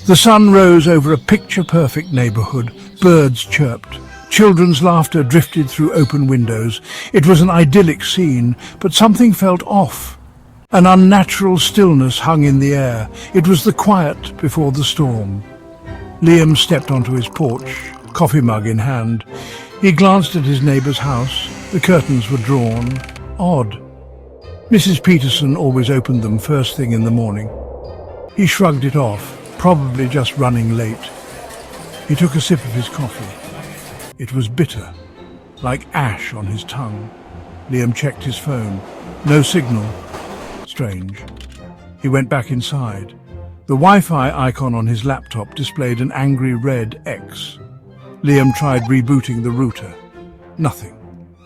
The sun rose over a picture-perfect neighborhood. Birds chirped. Children's laughter drifted through open windows. It was an idyllic scene, but something felt off. An unnatural stillness hung in the air. It was the quiet before the storm. Liam stepped onto his porch, coffee mug in hand. He glanced at his neighbour's house. The curtains were drawn. Odd. Mrs. Peterson always opened them first thing in the morning. He shrugged it off, probably just running late. He took a sip of his coffee. It was bitter, like ash on his tongue. Liam checked his phone. No signal. Strange. He went back inside. The Wi-Fi icon on his laptop displayed an angry red X. Liam tried rebooting the router. Nothing.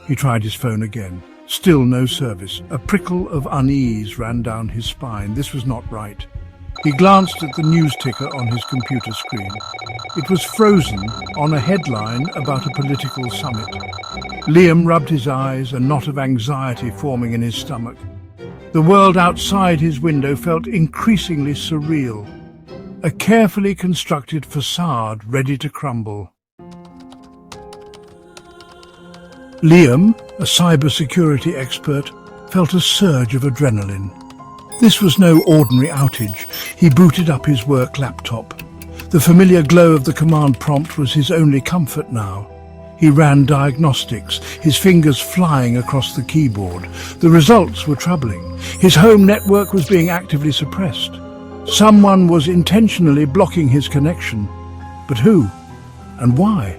He tried his phone again. Still no service. A prickle of unease ran down his spine. This was not right. He glanced at the news ticker on his computer screen. It was frozen on a headline about a political summit. Liam rubbed his eyes, a knot of anxiety forming in his stomach. The world outside his window felt increasingly surreal. A carefully constructed facade ready to crumble. Liam, a cybersecurity expert, felt a surge of adrenaline. This was no ordinary outage. He booted up his work laptop. The familiar glow of the command prompt was his only comfort now. He ran diagnostics, his fingers flying across the keyboard. The results were troubling. His home network was being actively suppressed. Someone was intentionally blocking his connection. But who? And why?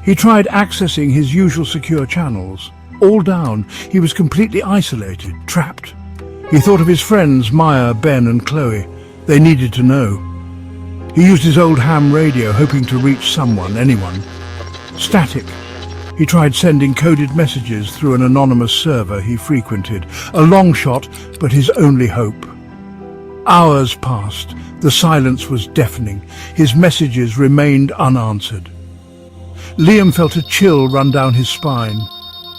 He tried accessing his usual secure channels. All down. He was completely isolated, trapped. He thought of his friends, Maya, Ben and Chloe. They needed to know. He used his old ham radio, hoping to reach someone, anyone. Static. He tried sending coded messages through an anonymous server he frequented. A long shot, but his only hope. Hours passed. The silence was deafening. His messages remained unanswered. Liam felt a chill run down his spine.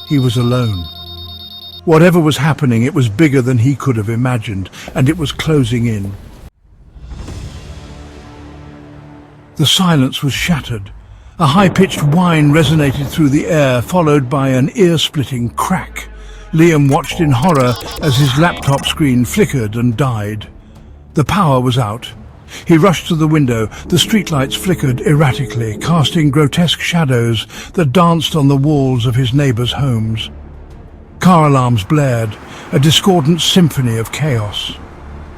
He was alone. Whatever was happening, it was bigger than he could have imagined, and it was closing in. The silence was shattered. A high-pitched whine resonated through the air, followed by an ear-splitting crack. Liam watched in horror as his laptop screen flickered and died. The power was out. He rushed to the window. The streetlights flickered erratically, casting grotesque shadows that danced on the walls of his neighbours' homes. Car alarms blared, a discordant symphony of chaos.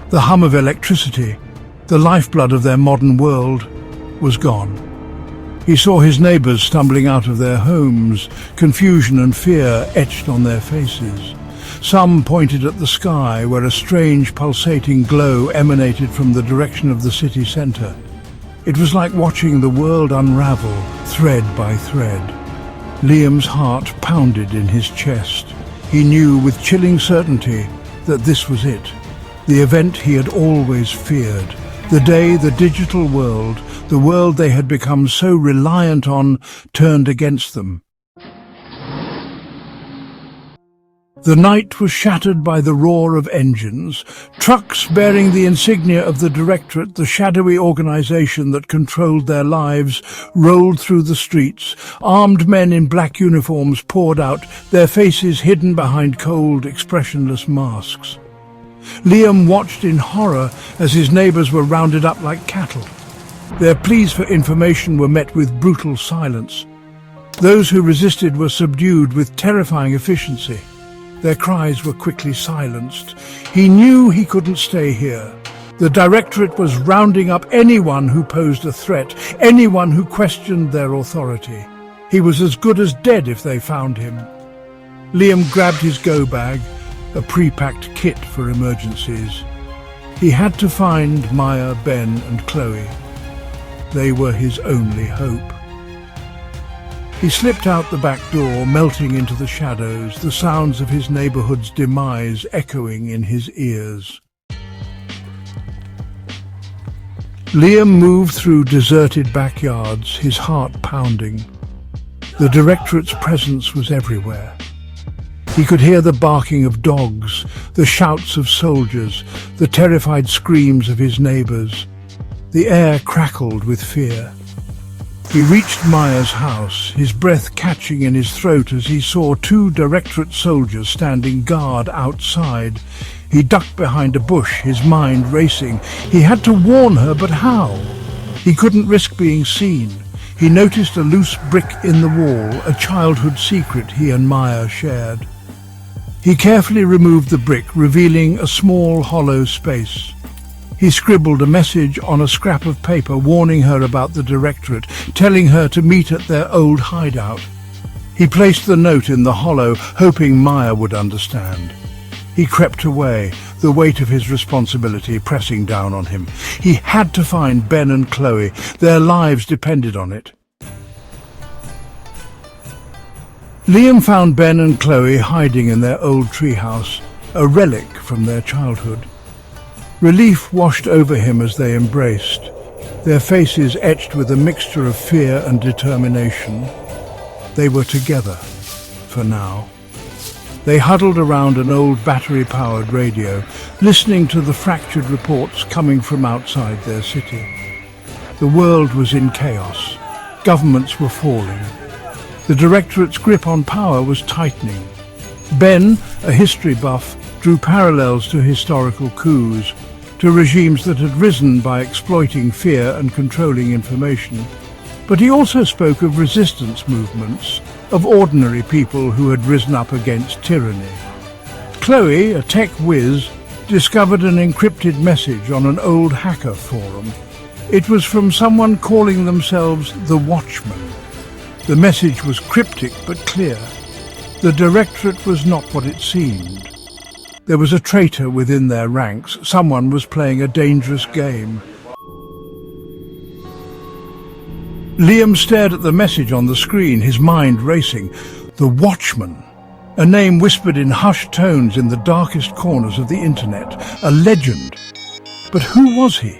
The hum of electricity, the lifeblood of their modern world, was gone. He saw his neighbours stumbling out of their homes, confusion and fear etched on their faces. Some pointed at the sky, where a strange pulsating glow emanated from the direction of the city centre. It was like watching the world unravel, thread by thread. Liam's heart pounded in his chest. He knew with chilling certainty that this was it, the event he had always feared, the day the digital world, the world they had become so reliant on, turned against them. The night was shattered by the roar of engines. Trucks bearing the insignia of the Directorate, the shadowy organization that controlled their lives, rolled through the streets. Armed men in black uniforms poured out, their faces hidden behind cold, expressionless masks. Liam watched in horror as his neighbours were rounded up like cattle. Their pleas for information were met with brutal silence. Those who resisted were subdued with terrifying efficiency. Their cries were quickly silenced. He knew he couldn't stay here. The Directorate was rounding up anyone who posed a threat, anyone who questioned their authority. He was as good as dead if they found him. Liam grabbed his go bag, a pre-packed kit for emergencies. He had to find Maya, Ben and Chloe. They were his only hope. He slipped out the back door, melting into the shadows, the sounds of his neighborhood's demise echoing in his ears. Liam moved through deserted backyards, his heart pounding. The Directorate's presence was everywhere. He could hear the barking of dogs, the shouts of soldiers, the terrified screams of his neighbors. The air crackled with fear. He reached Maya's house, his breath catching in his throat as he saw 2 Directorate soldiers standing guard outside. He ducked behind a bush, his mind racing. He had to warn her, but how? He couldn't risk being seen. He noticed a loose brick in the wall, a childhood secret he and Maya shared. He carefully removed the brick, revealing a small hollow space. He scribbled a message on a scrap of paper warning her about the Directorate, telling her to meet at their old hideout. He placed the note in the hollow, hoping Maya would understand. He crept away, the weight of his responsibility pressing down on him. He had to find Ben and Chloe. Their lives depended on it. Liam found Ben and Chloe hiding in their old treehouse, a relic from their childhood. Relief washed over him as they embraced, their faces etched with a mixture of fear and determination. They were together, for now. They huddled around an old battery-powered radio, listening to the fractured reports coming from outside their city. The world was in chaos. Governments were falling. The Directorate's grip on power was tightening. Ben, a history buff, drew parallels to historical coups, to regimes that had risen by exploiting fear and controlling information. But he also spoke of resistance movements, of ordinary people who had risen up against tyranny. Chloe, a tech whiz, discovered an encrypted message on an old hacker forum. It was from someone calling themselves the Watchman. The message was cryptic but clear. The Directorate was not what it seemed. There was a traitor within their ranks. Someone was playing a dangerous game. Liam stared at the message on the screen, his mind racing. The Watchman, a name whispered in hushed tones in the darkest corners of the internet, a legend. But who was he?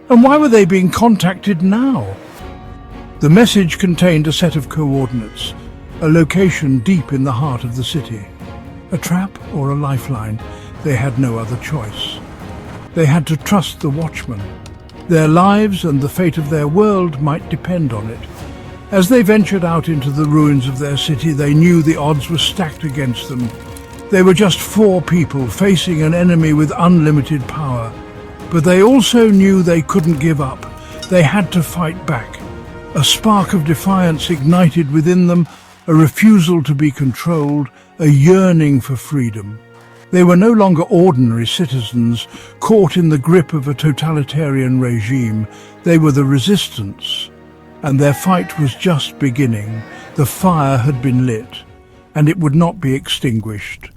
And why were they being contacted now? The message contained a set of coordinates, a location deep in the heart of the city. A trap or a lifeline? They had no other choice. They had to trust the Watchman. Their lives and the fate of their world might depend on it. As they ventured out into the ruins of their city, they knew the odds were stacked against them. They were just 4 people facing an enemy with unlimited power. But they also knew they couldn't give up. They had to fight back. A spark of defiance ignited within them, a refusal to be controlled, a yearning for freedom. They were no longer ordinary citizens, caught in the grip of a totalitarian regime. They were the resistance, and their fight was just beginning. The fire had been lit, and it would not be extinguished.